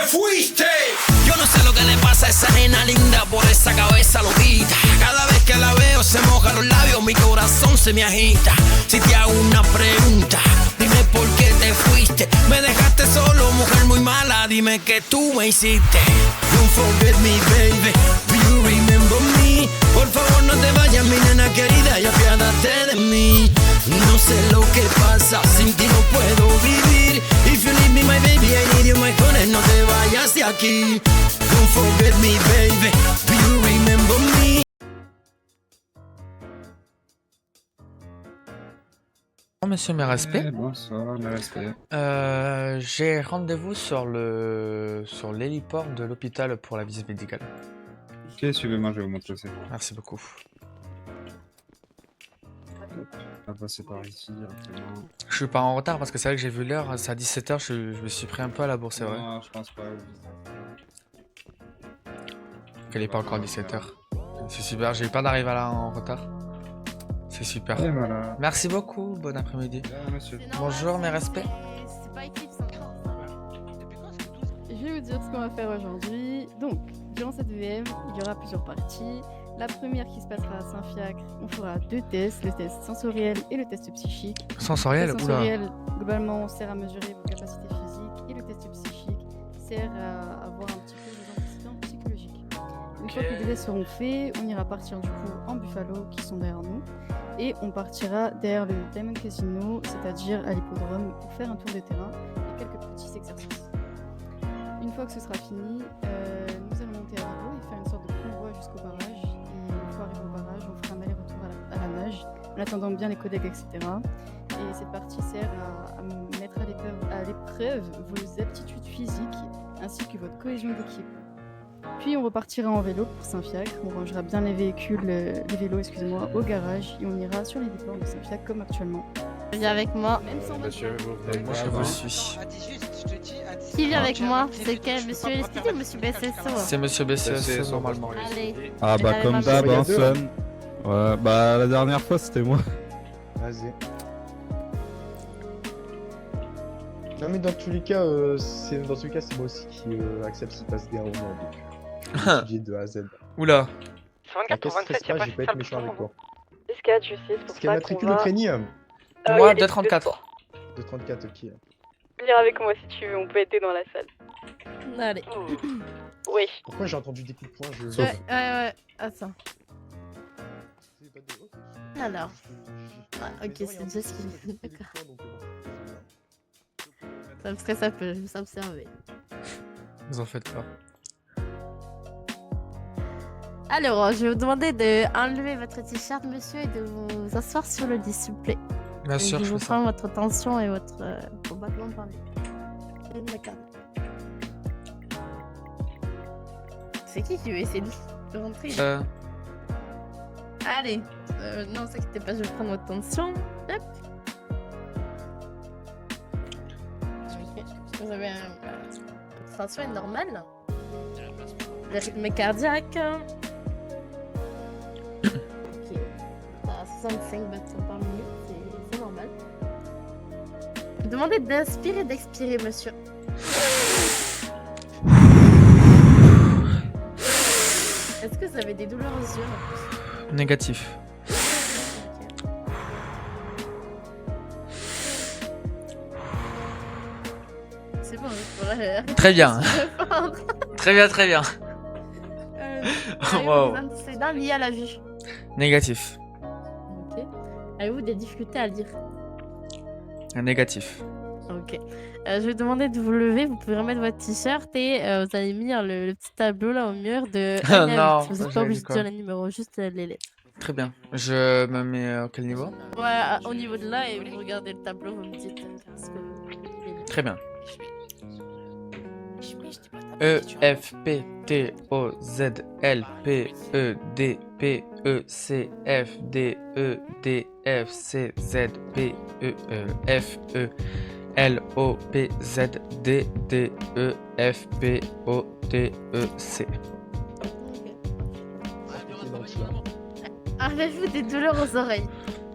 fuiste. Yo no sé lo que le pasa a esa nena linda por esa cabeza loquita. Cada vez que la veo se mojan los labios, mi corazón se me agita. Si te hago una pregunta, dime por qué te fuiste. Me dejaste solo, mujer muy mala, dime qué tú me hiciste. Don't forget me, baby, do you remember me? Por favor no te vayas, mi nena querida, y apiádate de mí. No sé lo que pasa, sin ti no puedo vivir. If you leave me, my baby, I need you, my honey, no te vayas de aquí. Don't forget me, baby, do you remember me? Monsieur mes respects. Bonsoir, mes respects. J'ai rendez-vous sur l'héliport de l'hôpital pour la visite médicale. Ok, suivez-moi, je vais vous montrer ça. Merci beaucoup. On va passer par ici directement. Je suis pas en retard parce que c'est vrai que j'ai vu l'heure, c'est à 17h, je me suis pris un peu à la bourre, c'est vrai. Non, je pense pas. Qu'elle est pas encore 17h. C'est super, j'ai eu peur d'arriver là en retard. C'est super. Et voilà. Merci beaucoup, bon après-midi. Bien, monsieur. Bonjour, mes respects. C'est pas écrit, ça. Je vais vous dire ce qu'on va faire aujourd'hui. Donc, durant cette VM, il y aura plusieurs parties. La première qui se passera à Saint-Fiacre, on fera 2 tests, le test sensoriel et le test psychique. Sensoriel, Le test oula. sensoriel, globalement, sert à mesurer vos capacités physiques et le test psychique sert à avoir un petit peu des antécédents psychologiques. Une fois que les tests seront faits, on ira partir du coup en Buffalo, qui sont derrière nous, et on partira derrière le Diamond Casino, c'est-à-dire à l'hippodrome, pour faire un tour de terrain et quelques petits exercices. Une fois que ce sera fini, nous allons monter à vélo et faire une sorte de convoi jusqu'au barrage. Et une fois arrivé au barrage, on fera un aller-retour à la nage, en attendant bien les codecs, etc. Et cette partie sert à mettre à l'épreuve vos aptitudes physiques ainsi que votre cohésion d'équipe. Puis on repartira en vélo pour Saint-Fiacre, on rangera bien les vélos au garage et on ira sur les déports de Saint-Fiacre comme actuellement. Viens avec moi. Même sans Monsieur, voiture. Je vous suis. Qui vient avec moi? C'est quel? Monsieur LSPD ou monsieur BSSO? C'est monsieur BCS normalement. Allez. Ah bah Allez, comme maman. d'hab, hein, Son. Ouais, bah la dernière fois c'était moi. Vas-y. Non mais dans tous les cas, c'est moi aussi qui accepte qu'il passe des romans. Étudier de A à Z. Oula. Qu'est-ce qui se passe? Je vais pas être méchant avec toi. Escalade, je sais, c'est pour Est-ce qu'elle ça qu'on matricule va... au crédit Moi, 2,34. de 34, ok. Venir avec moi si tu veux, on peut être dans la salle. Allez. Oui. Pourquoi j'ai entendu des coups de poing Ouais. Attends. Alors. Ah, ok, c'est déjà ce qu'il est. D'accord. Ça me stresse un peu, je vais s'observer. Vous en faites pas. Alors, je vais vous demander d'enlever votre t-shirt, monsieur, et de vous asseoir sur le lit, s'il vous plaît. Bien sûr, je je vous fais prends ça. votre tension et votre vos battements par D'accord. C'est qui veut essayer de rentrer Allez, non, vous inquiétez pas, je vais prendre votre tension. Hop. Vous avez votre tension est normale. Le rythme cardiaque. Ok. À 65 battements par minute, c'est normal. Je vous demandez d'inspirer et d'expirer, monsieur. Est-ce que vous avez des douleurs aux yeux? Négatif. C'est bon, je pourrais... Très bien. Très bien, très bien. Wow. Avez-vous des antécédents liés à la vue? Négatif. Ok. Avez-vous des difficultés à lire? Négatif. Ok. Je vais demander de vous lever, vous pouvez remettre votre t-shirt et vous allez lire le petit tableau là au mur de... Non, vous n'êtes j'ai pas obligé lu de quoi. dire les numéros, juste les lettres. Très bien. Je me mets à quel niveau? Ouais, au niveau de là, et vous regardez le tableau, vous me dites ce que vous voulez. Très bien. E F P T O Z L P E D P E C F D E D F C Z P E F E L O P Z D D E F P O T E C. Avez-vous des douleurs aux oreilles?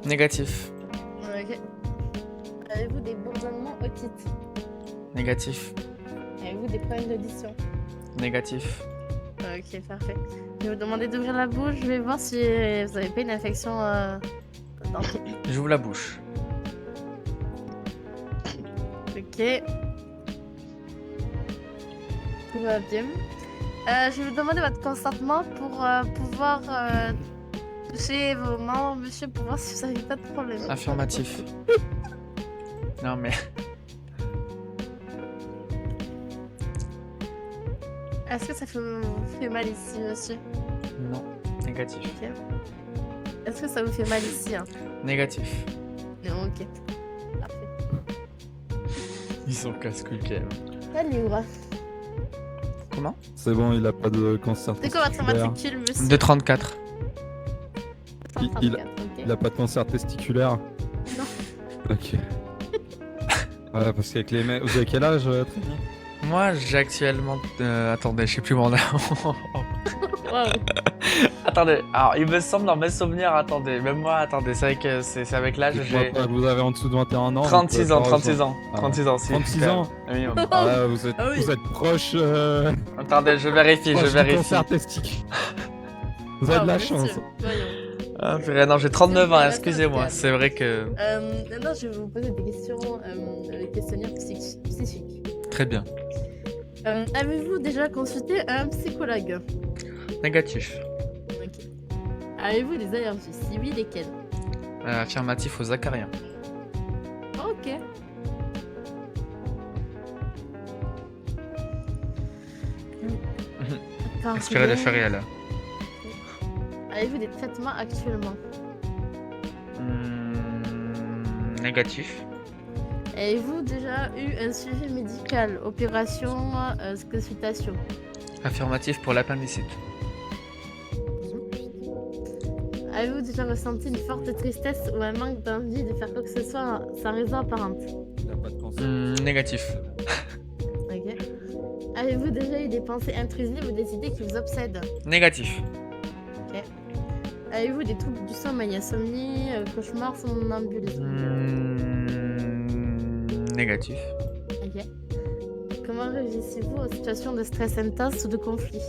Négatif. Ok. Avez-vous des bourdonnements otites? Négatif. Avez-vous avez-vous des problèmes d'audition? Négatif. Ok, parfait. Je vais vous demander d'ouvrir la bouche. Je vais voir si vous n'avez pas une infection dentaire. J'ouvre la bouche. Ok. Tout va bien. Je vais vous demander votre consentement pour pouvoir toucher vos membres, monsieur, pour voir si vous n'avez pas de problème. Affirmatif. Non mais... Est-ce que ça vous fait mal ici, monsieur? Non. Négatif. Ok. Est-ce que ça vous fait mal ici, hein? Négatif. Non, ok. Parfait. Ils sont casse-couilles quand même. Salut, ouais. Comment? C'est bon, il a pas de cancer C'est quoi votre testiculaire. matricule, monsieur? 234. il- 134, ok. Il a pas de cancer testiculaire. Non. Ok. Ouais, parce qu'avec les mecs... Vous avez quel âge, Trini? Moi j'ai actuellement... attendez, je sais plus mon âge. Wow. Attendez, alors il me semble dans mes souvenirs, attendez, même moi, attendez, c'est vrai que c'est avec l'âge, Dites-moi j'ai... pas que vous avez en dessous de 21 ans. 36 donc, ans, 36 ans, Ah. 36 ans, si. 36 quand ans même. Oui, Ah, ouais, vous êtes, Ah oui. vous êtes proche, Attendez, je vérifie, proche je du vérifie. cancer testiculaire. Vous avez de la chance. Voyons. Ah, purée, non, j'ai 39 ans, C'est excusez-moi, intéressant. c'est vrai que... Maintenant, je vais vous poser des questions, des questionnaires psychiques. Très bien. Avez-vous déjà consulté un psychologue? Négatif. Ok. Avez-vous des allergies? Si oui, lesquelles? Affirmatif aux acariens. Ok. Expirer les férias là. Avez-vous des traitements actuellement? Négatif. Avez-vous déjà eu un suivi médical, opération, consultation? Affirmatif pour l'appendicite. Avez-vous déjà ressenti une forte tristesse ou un manque d'envie de faire quoi que ce soit sans raison apparente? Il a pas de cancer. Négatif. Ok. Avez-vous déjà eu des pensées intrusives ou des idées qui vous obsèdent? Négatif. Avez-vous des troubles du sommeil, insomnie, cauchemars, somnambulisme? Négatif. Ok. Comment réagissez-vous aux situations de stress intense ou de conflit?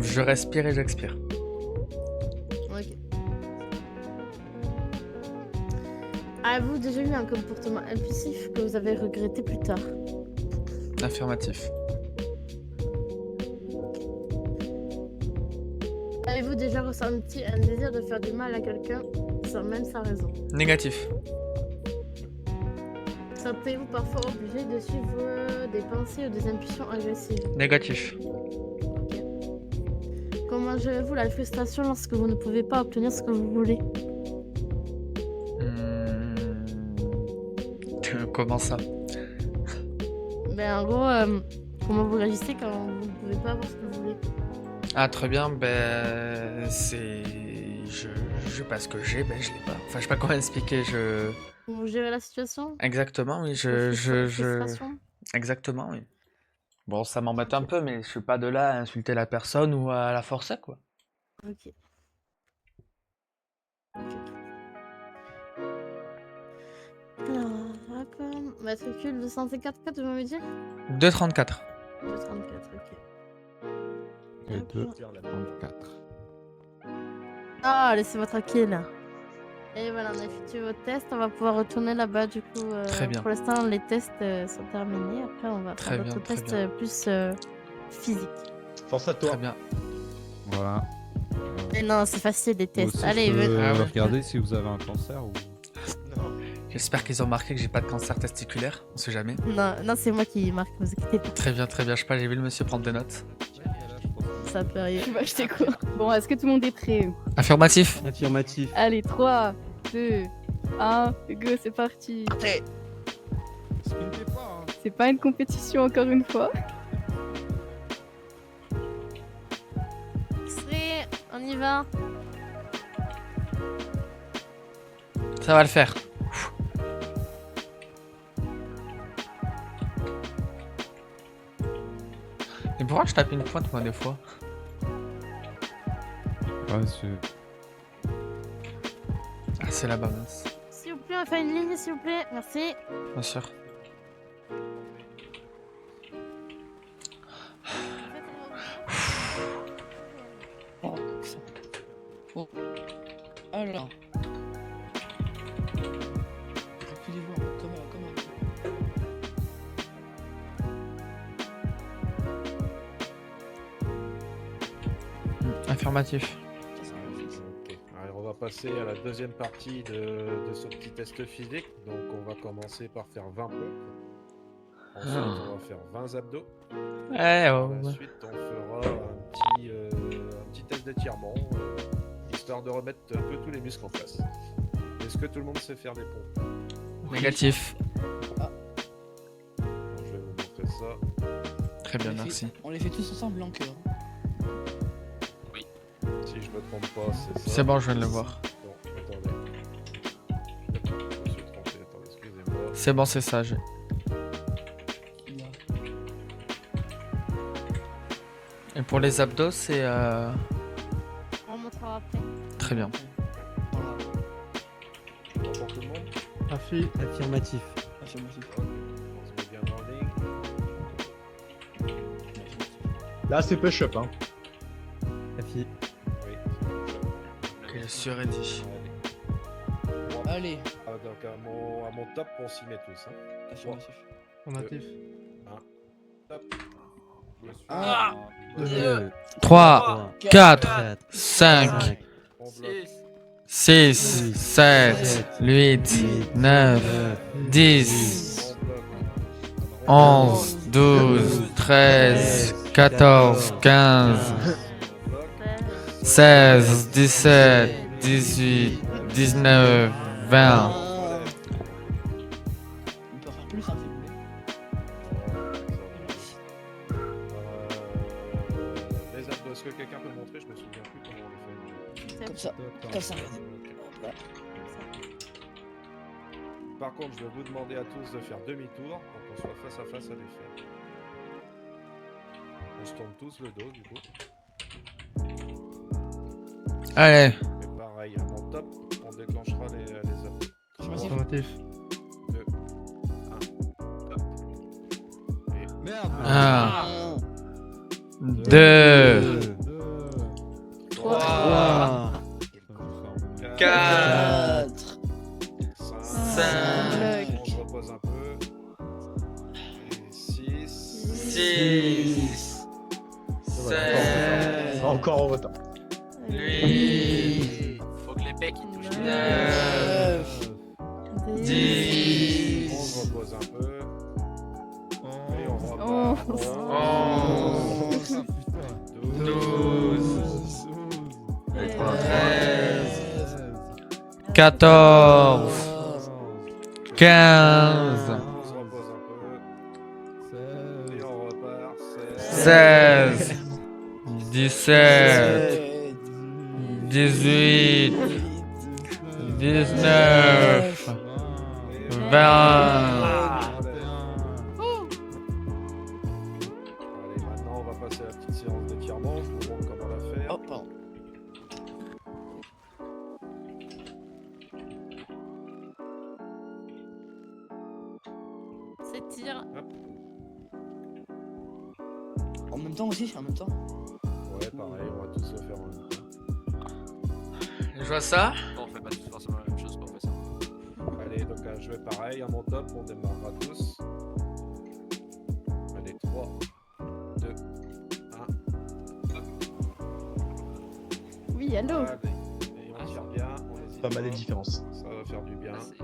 Je respire et j'expire. Ok. Avez-vous déjà eu un comportement impulsif que vous avez regretté plus tard? Affirmatif. Avez-vous déjà ressenti un désir de faire du mal à quelqu'un sans raison? Négatif. Sentez-vous parfois obligé de suivre des pensées ou des impulsions agressives? Négatif. Comment gérez-vous la frustration lorsque vous ne pouvez pas obtenir ce que vous voulez? Comment ça? Ben en gros, comment vous réagissez quand vous ne pouvez pas avoir ce que vous voulez? Ah très bien, ben c'est... Je pas ce que j'ai, ben je l'ai pas. Enfin je sais pas comment expliquer, je... Vous gérez la situation? Exactement, oui, Frustration? Exactement, oui. Bon, ça m'embête un peu, mais je suis pas de là à insulter la personne ou à la forcer, quoi. Ok. Alors, hop, matricule 254, vous m'avez dit? 234. 234, ok. Et Hop. 234. Ah, laissez-moi tranquille. Et voilà, on a effectué votre test. On va pouvoir retourner là-bas du coup. Très bien. Pour l'instant, les tests sont terminés. Après, on va Très faire bien, d'autres très tests bien. plus physiques. Force à toi. Très bien. Voilà. Mais non, c'est facile les tests. Aussi, Allez, je peux venez. Ah ouais. regarder si vous avez un cancer ou... J'espère qu'ils ont marqué que j'ai pas de cancer testiculaire, on sait jamais. Non, non, c'est moi qui marque, vous inquiétez pas. Très bien, je sais pas, j'ai vu le monsieur prendre des notes. Ça peut arriver. Tu vas acheter quoi? Bon, est-ce que tout le monde est prêt? Affirmatif. Affirmatif. Allez, 3, 2, 1, go, c'est parti. Sprintez pas, hein. C'est pas une compétition encore une fois. Extrait, on y va. Ça va le faire. Mais pourquoi je tape une pointe moi des fois? Ouais, c'est... Ah c'est là-bas, mince. S'il vous plaît, on fait une ligne, s'il vous plaît. Merci. Bien sûr. Alors. Reculez-vous un peu, comment Affirmatif. Ok. Alors, on va passer à la deuxième partie de ce petit test physique. Donc, on va commencer par faire 20 pompes. Ensuite, on va faire 20 abdos. Ensuite, on fera un petit test d'étirement, histoire de remettre un peu tous les muscles en place. Est-ce que tout le monde sait faire des pompes? Négatif. Ah. Bon, je vais vous montrer ça. Très bien, merci. On les fait tous ensemble en cœur. Si je me trompe pas, c'est ça. C'est bon, je viens de le voir. Bon, attendez. Je me suis trompé, attendez, excusez-moi. C'est bon, c'est ça. Et pour les abdos, c'est... On montrera après. Très bien. Bon pour tout le monde? Affirmatif. On se met bien en ligne. Là, c'est push-up, hein. Affi. Oui. Il est surrédigé. Allez. Ah, donc à mon top, on s'y met tous. Hein. Affirmatif. Affirmatif. Top. 3, 4, 5, 6, 7, 8, 9, 10, 11, 12, 13, 14, 15, 16, 17, 18, 19, 20. On peut faire plus, hein, si vous voulez. Les abdos, est-ce que quelqu'un peut montrer? Je me souviens plus comment on les fait. Comme ça. Comme ça. Par contre, je vais vous demander à tous de faire demi-tour pour qu'on soit face à face à les faire. On se tourne tous le dos du coup. Allez. Et pareil, à mon top, on déclenchera les abdos. Affirmatif. 2, 1, top. Et Merde. 1, 2, 3, 4, 4. 5. On se repose un peu. Et 6. 6, 7, Encore en retard. 8, Faut que les becs ils touchent. 9, 10. 10, On se repose un peu. Et on repart. 11, 12, 13, 14, 15, On se repose un peu. Et on repart. 16, 17, 18, 19, 20. Allez, maintenant on va passer à la petite séance d'étirement. Je vous montre comment la faire. Oh, pardon. S'étire. En même temps aussi, en même temps. Ouais, pareil, on va tous le faire en même temps. Je vois ça. Non, on fait pas tous forcément la même chose pour faire ça. Allez, donc je vais pareil, à mon top, on démarrera tous. Allez, 3, 2, 1. Oui, allô. Allez, et on tire bien, on hésite Pas mal les différences. Ça va faire du bien. Là, c'est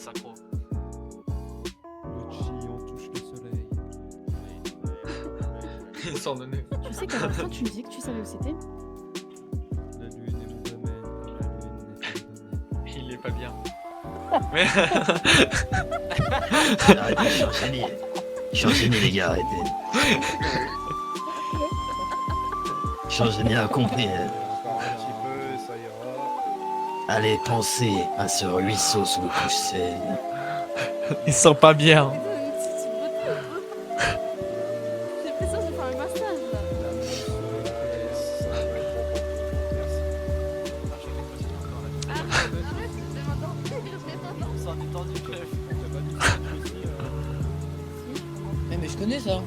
synchro. on touche le soleil. Ils sont donnés. Tu sais qu'à la fin, tu me disais que tu savais où c'était. La lune est mon domaine, la lune n'est pas donnée. Il est pas bien. Mais Arrêtez, je suis enchaîné. Je suis enchaîné, les gars, arrêtez. Je suis enchaîné, à compris. Encore un petit peu, ça ira. Allez, pensez à ce ruisseau sous le couche-saigne. ils sont pas bien. J'ai l'impression de faire un massage là. Ça en est tendu, bref. Mais je connais ça.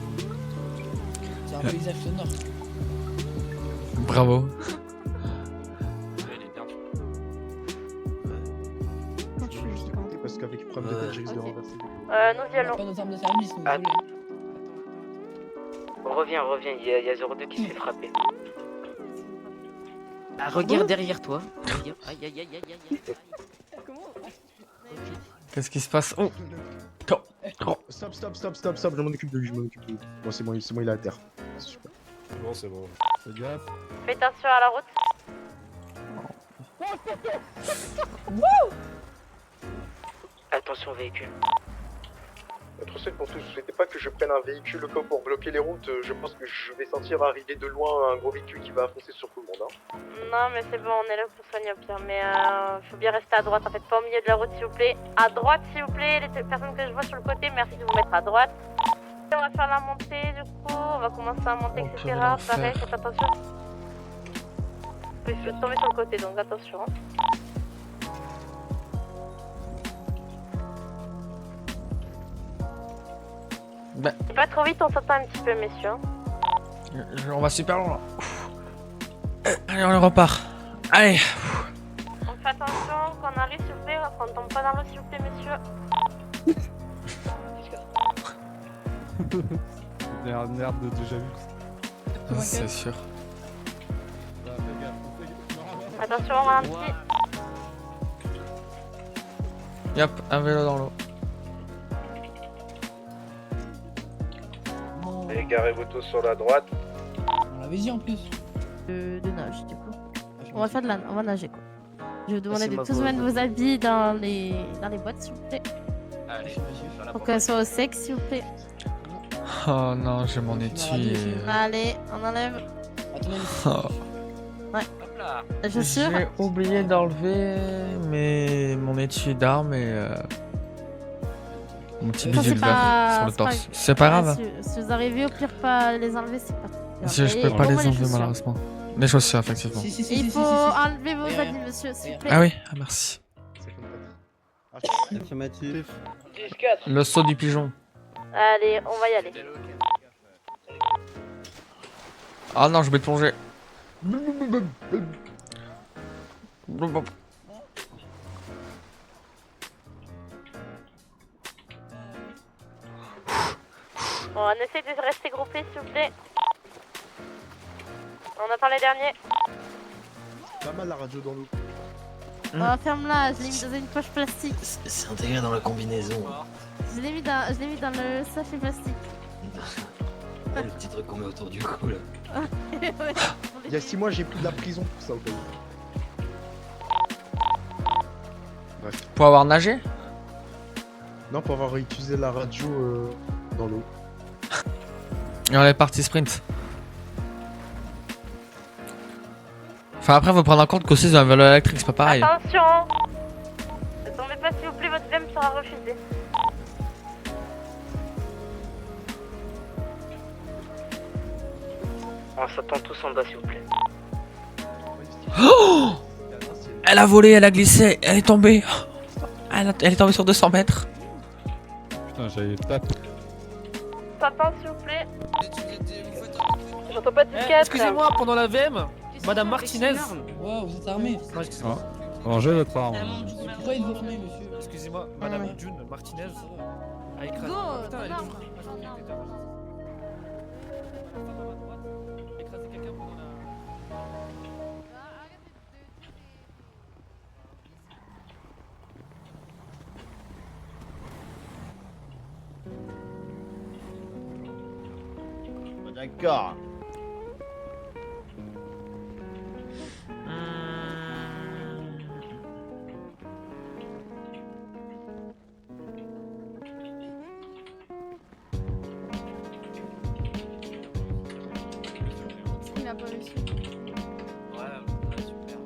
C'est un paysage sonore. Bravo. Il est bien. Nous y allons. Pas nos armes de service, nous. Ah. désolé. Reviens, il y a 02 qui se fait frapper. Ah, regarde derrière toi. Aïe, aïe, aïe, aïe, aïe, aïe. Qu'est-ce qui se passe? Oh. Stop, je m'en occupe de lui, Bon, c'est bon, il est à terre. C'est super. Bon, c'est bon. Fais gaffe. Fais attention à la route. Attention au véhicule. Notre seul pour tous, vous souhaitez pas que je prenne un véhicule pour bloquer les routes? Je pense que je vais sentir arriver de loin un gros véhicule qui va foncer sur tout le monde. Hein. Non, mais c'est bon, on est là pour soigner au pire. Mais faut bien rester à droite, en fait, pas au milieu de la route, s'il vous plaît. À droite, s'il vous plaît, les personnes que je vois sur le côté, merci de vous mettre à droite. On va faire la montée, du coup, on va commencer à monter, Oh, etc. quel enfer. Pareil, faites attention. Oui, je vais tomber sur le côté, donc attention. Bah, Pas trop vite, on s'attend un petit peu, messieurs. on va super loin là. Allez, on repart. Allez. On fait attention quand on arrive, s'il vous plaît, qu'on tombe pas dans l'eau, s'il vous plaît, messieurs. C'est un nerf de déjà vu. C'est sûr. Attention, on ralentit. Yep, un vélo dans l'eau. Et garez-vous tous sur la droite. On l'avait dit en plus. De nage, du coup. On va faire on va nager, quoi. Je vais vous demander C'est de ma tous faute. mettre vos habits dans les boîtes, s'il vous plaît. Allez, Pour qu'elles soient au sec, s'il vous plaît. Oh non, j'ai mon étui. Allez, on enlève Attendez, Oh. hop là. la chaussure. J'ai oublié d'enlever mon étui d'armes et mon petit Ça, bidule c'est vert pas- sur le c'est pas- torse. C'est pas grave. Si vous arrivez au pire pas les enlever, c'est pas grave. Je Et peux pas au les moins enlever chaussures. malheureusement. Les chaussures, effectivement. Si, si, Et si, il si, faut si, si. enlever vos Et habits, monsieur, s'il vous plaît. Ah oui, ah, merci. Affirmatif. Le saut du pigeon. Allez, on va y aller. Ah non, je vais plonger. Bon, on essaie de rester groupés, s'il vous plaît. On attend les derniers. Pas mal la radio dans l'eau. Oh, ferme-la, je l'ai mis dans une poche plastique. C'est intégré dans la combinaison. Je l'ai mis dans le sachet plastique. Oh, le petit truc qu'on met autour du cou là. Ouais. Il y a 6 mois, j'ai pris de la prison pour ça au pays. Pour avoir nagé? Non, pour avoir utilisé la radio dans l'eau. Et on est parti sprint. Enfin après faut prendre en compte qu'aussi ils ont un vélo électrique, c'est pas pareil. Attention. Ne tombez pas, s'il vous plaît, votre VM sera refusé. On s'attend tous en bas s'il vous plaît. Oh, elle a volé, elle a glissé, elle est tombée. Elle est tombée sur 200 mètres. Putain, j'avais tapé. Attends, s'il vous plaît. J'entends pas de ticket. Excusez-moi, pendant la VM, Madame Martinez. Wow, vous êtes armés. Non, excusez-moi. Rangez votre arme. Pourquoi êtes-vous armés, monsieur? Excusez-moi, Madame June Martinez a écrasé. Go, Putain, elle est non. écrasé quelqu'un pendant la. D'accord. Il n'a pas réussi. Ouais, super.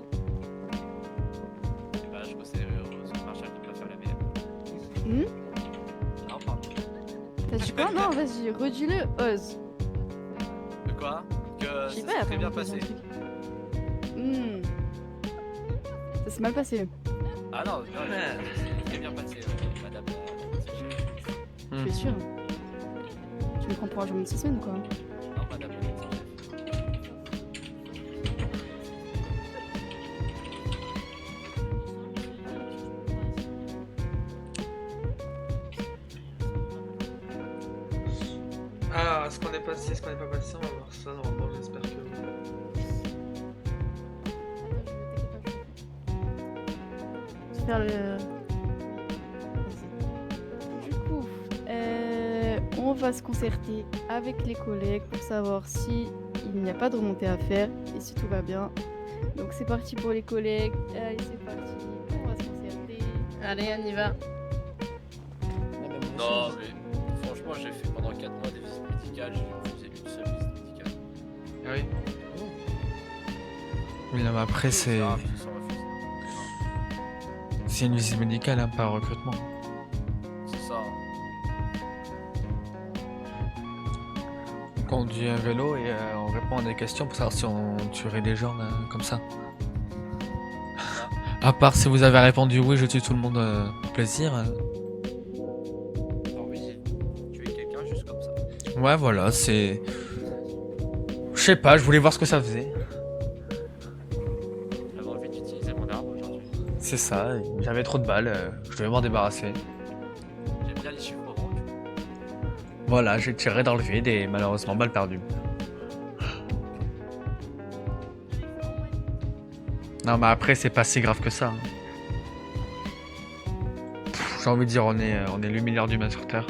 Bah, je bossais sur Marshall pour pas faire la VM. Non, pardon. T'as dit quoi? Non, vas-y, redis-le, ose. De quoi? Que Je sais ça pas, s'est très attends, bien on pose passé. un truc. Ça s'est mal passé. Ah non, ça s'est très bien passé, Madame. Tu es sûr? Tu me prends pour un jour de 6 semaines ou quoi? Non, Madame. est-ce qu'on est passé, est-ce qu'on n'est pas passé, on va voir ça, normalement j'espère que... Faire le... Du coup, on va se concerter avec les collègues pour savoir si il n'y a pas de remontée à faire et si tout va bien. Donc c'est parti pour les collègues. Allez, c'est parti. On va se concerter. Allez, on y va. Non, mais franchement, j'ai fait pendant 4 mois des visites médicales, j'ai refusé une seule visite médicale. Ah oui. Oui, non, mais après, c'est. C'est une visite médicale, hein, pas un recrutement. C'est ça. On conduit un vélo et on répond à des questions pour savoir si on tuerait des gens comme ça. À part si vous avez répondu oui, je tue tout le monde pour plaisir. Oui, tuer quelqu'un juste comme ça. Ouais, voilà, c'est. Je sais pas, je voulais voir ce que ça faisait. J'avais envie d'utiliser mon arme aujourd'hui. C'est ça, j'avais trop de balles, je devais m'en débarrasser. J'aime bien les chiffres ronds. Voilà, j'ai tiré dans le vide et malheureusement balle perdue. Non mais après c'est pas si grave que ça. J'ai envie de dire on est 8 milliards d'humains sur Terre.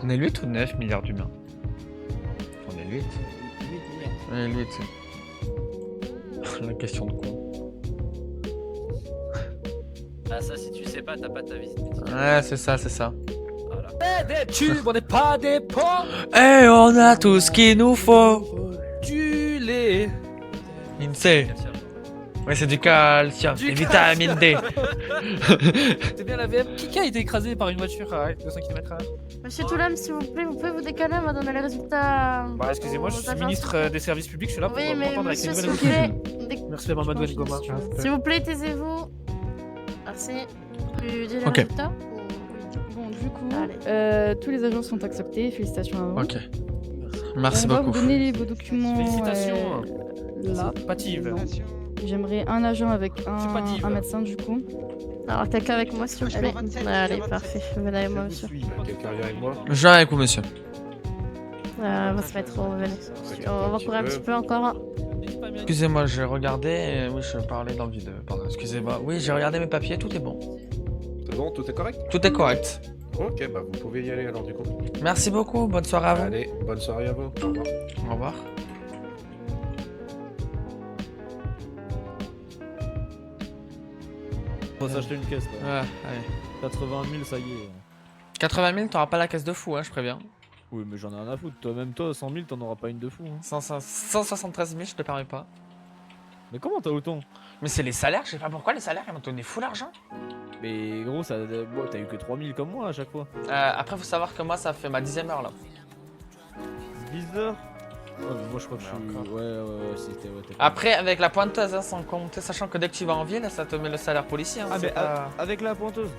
On est 8 ou 9 milliards d'humains? On est 8. On est 8. La question de con. Ah ça, si tu sais pas, t'as pas ta visite médicale. Ouais, c'est ça, c'est ça. Voilà. Des tubes, on n'est pas des pauvres. Eh, on a tout ce qu'il nous faut. Du lait. INSEE. Ouais, c'est du calcium, des vitamines D. C'est bien la VM. Qui a été écrasé par une voiture à 200 km/h? Monsieur Toulam, s'il vous plaît, vous pouvez vous décaler, on va donner les résultats. Bah, excusez-moi, je suis ministre des services publics, je suis là pour Oui, mais m'entendre avec les monsieur, nouvelles s'il vous évolutions. plaît. Merci à Mamadou Ngoma. S'il vous plaît, taisez-vous. Merci. Tu dis les Ok. résultats? Bon, du coup, tous les agents sont acceptés. Félicitations à vous. Ok. Merci On va beaucoup. vous donner vos documents. Félicitations. Là. Pative. Non. J'aimerais un agent avec un médecin du coup. Alors, quelqu'un avec moi, s'il vous plaît. Allez, parfait. Venez avec moi, monsieur. Quelqu'un vient avec moi? Je viens avec vous, monsieur. On va se mettre au venez. On va courir un petit peu encore. Excusez-moi, j'ai regardé. Oui, je parlais dans le vide. Pardon, excusez-moi. Oui, j'ai regardé mes papiers, tout est bon. C'est bon, tout est correct? Tout est correct. Ok, bah vous pouvez y aller alors du coup. Merci beaucoup, bonne soirée à vous. Allez, bonne soirée à vous. Au revoir. Au revoir. Faut s'acheter une caisse là. Ouais, allez. 80 000, ça y est. 80 000, t'auras pas la caisse de fou, hein, je préviens. Oui, mais j'en ai rien à foutre. Toi-même, toi, 100 000, t'en auras pas une de fou. Hein. 173 000, je te permets pas. Mais comment t'as autant? Mais c'est les salaires, je sais pas pourquoi les salaires, ils m'ont donné fou l'argent. Mais gros, ça, bon, t'as eu que 3 000 comme moi à chaque fois. Après, faut savoir que moi, ça fait ma 10e heure là. 10 heures? Ouais, mais moi je crois que je suis. Ouais, c'était. Ouais, après, avec la pointeuse, hein, sans compter, sachant que dès que tu vas en ville, ça te met le salaire policier. Hein, ah, mais pas... avec la pointeuse?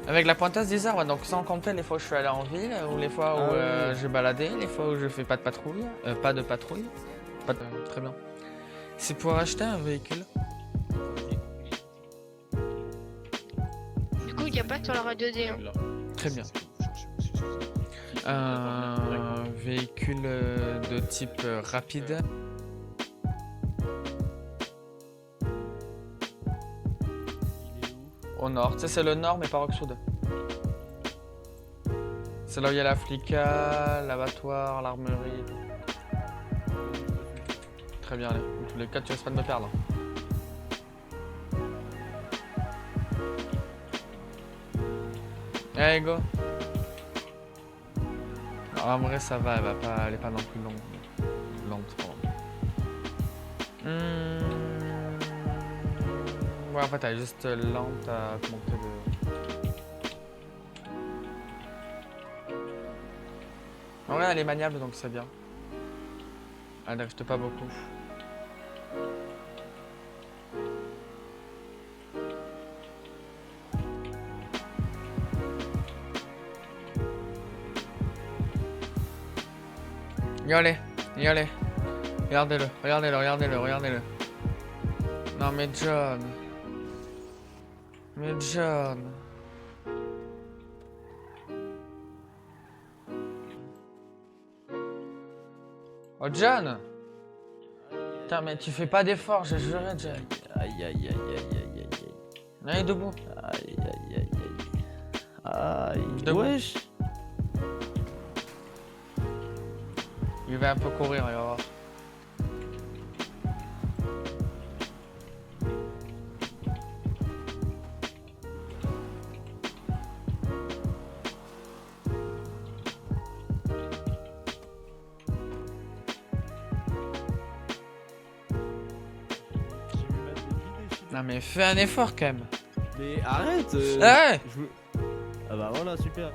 Avec la pointeuse 10 heures, ouais, donc sans compter les fois où je suis allé en ville, ou les fois où j'ai baladé, les fois où je fais pas de patrouille. Pas de patrouille. Très bien. C'est pour acheter un véhicule. Du coup, il n'y a pas sur la radio D. Hein. Très bien. Un véhicule de type rapide. Au nord. Tu sais, c'est le nord, mais pas Rock-Sud. C'est là où il y a la flica, l'abattoir, l'armerie. Très bien, allez. Dans tous les cas, tu risques pas de me perdre. Allez, go. Alors, en vrai, ça va, elle est pas non plus lente. Ouais, en fait, elle est juste lente à monter de... En vrai, elle est maniable, donc c'est bien. Elle n'arrive pas beaucoup. Regardez. Regardez-le. Non mais John. Oh, John! Putain, mais tu fais pas d'effort, j'ai juré, John. Aïe, aïe, aïe, aïe, aïe, aïe. Allez, debout. Aïe, aïe, aïe, aïe. Aïe, Debout. wesh. Il va un peu courir, il va voir. Non mais fais un effort quand même. Mais arrête Ouais. Ah bah voilà, super.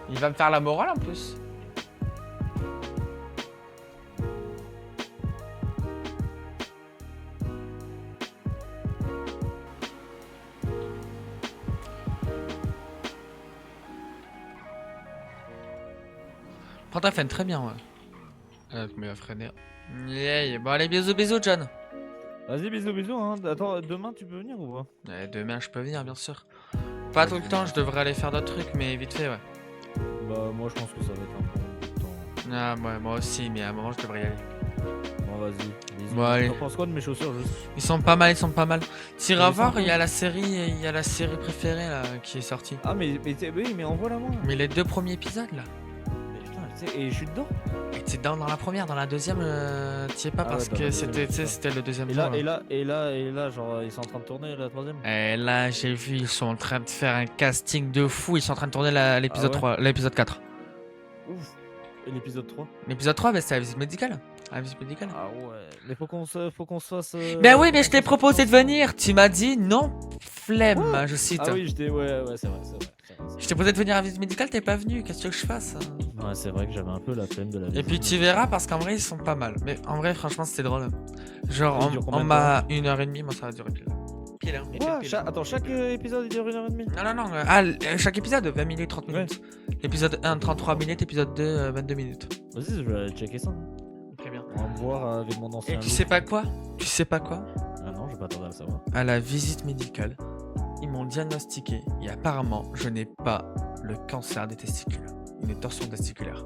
Il va me faire la morale en plus. Prends freine très bien, ouais. Mais il va freiner. Yeah. Bon allez, bisous John. Vas-y, bisous, hein. Attends, demain tu peux venir ou pas? Demain je peux venir bien sûr. Pas tout le temps, je devrais aller faire d'autres trucs, mais vite fait, ouais. Bah moi je pense que ça va être un peu de temps. Ah ouais, moi aussi, mais à un moment je devrais y aller. Bon vas-y, bisous. Bon, allez. T'en penses quoi de mes chaussures juste? Ils sont pas mal. T'iras voir, il y a la série préférée là qui est sortie. Ah mais oui, mais envoie-la moi. Mais les 2 premiers épisodes là. Mais putain, et je suis dedans. Et t'es dans la première, dans la deuxième, t'y es pas parce ouais, que c'était le deuxième jour. Et là, genre ils sont en train de tourner la troisième. Et là, j'ai vu, ils sont en train de faire un casting de fou. Ils sont en train de tourner l'épisode 3, l'épisode 4. Ouf. Et l'épisode 3? L'épisode 3, bah, c'est la visite médicale. Ah ouais, mais faut qu'on se fasse. Ben oui, mais je t'ai proposé de venir. Tu m'as dit non, flemme, je cite. Ah oui, ouais, c'est vrai. Je t'ai proposé de venir à la visite médicale, t'es pas venu. Qu'est-ce que je fasse? Ouais, c'est vrai que j'avais un peu la flemme de la visite. Et puis tu verras parce qu'en vrai, ils sont pas mal. Mais en vrai, franchement, c'était drôle. Genre, on m'a 1h30, moi ça va durer pile. Attends, chaque épisode il dure 1h30? Non. Chaque épisode, 20 minutes, 30 minutes. Épisode 1, 33 minutes. Épisode 2, 22 minutes. Vas-y, je vais aller checker ça. Très bien. On va me voir avec mon ancien. Et tu sais pas quoi? Ah non, je vais pas tarder à le savoir. À la visite médicale, ils m'ont diagnostiqué et apparemment, je n'ai pas le cancer des testicules. Une torsion testiculaire.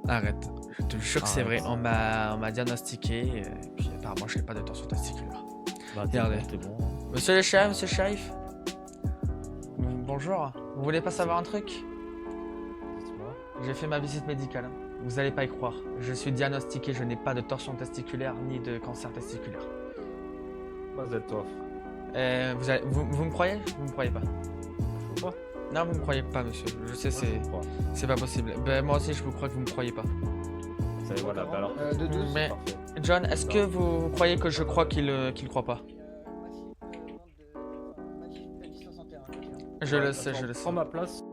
Arrête. Je te jure que c'est vrai. On m'a diagnostiqué et puis apparemment, je n'ai pas de torsion testiculaire. Bah, regardez. Bon. Monsieur le shérif. Bonjour. Vous voulez pas savoir un truc? Dites-moi. J'ai fait ma visite médicale. Vous allez pas y croire. Je suis diagnostiqué, je n'ai pas de torsion testiculaire ni de cancer testiculaire. Pas d'être vous me croyez? Vous me croyez pas? Je crois pas. Non, vous me croyez pas, monsieur. Je sais, c'est pas possible. Ben, moi aussi, je vous crois que vous me croyez pas. Ça y est, voilà, bah alors. Mais, John, est-ce que vous croyez que je crois qu'il croit pas? Je le sais. Prends ma place.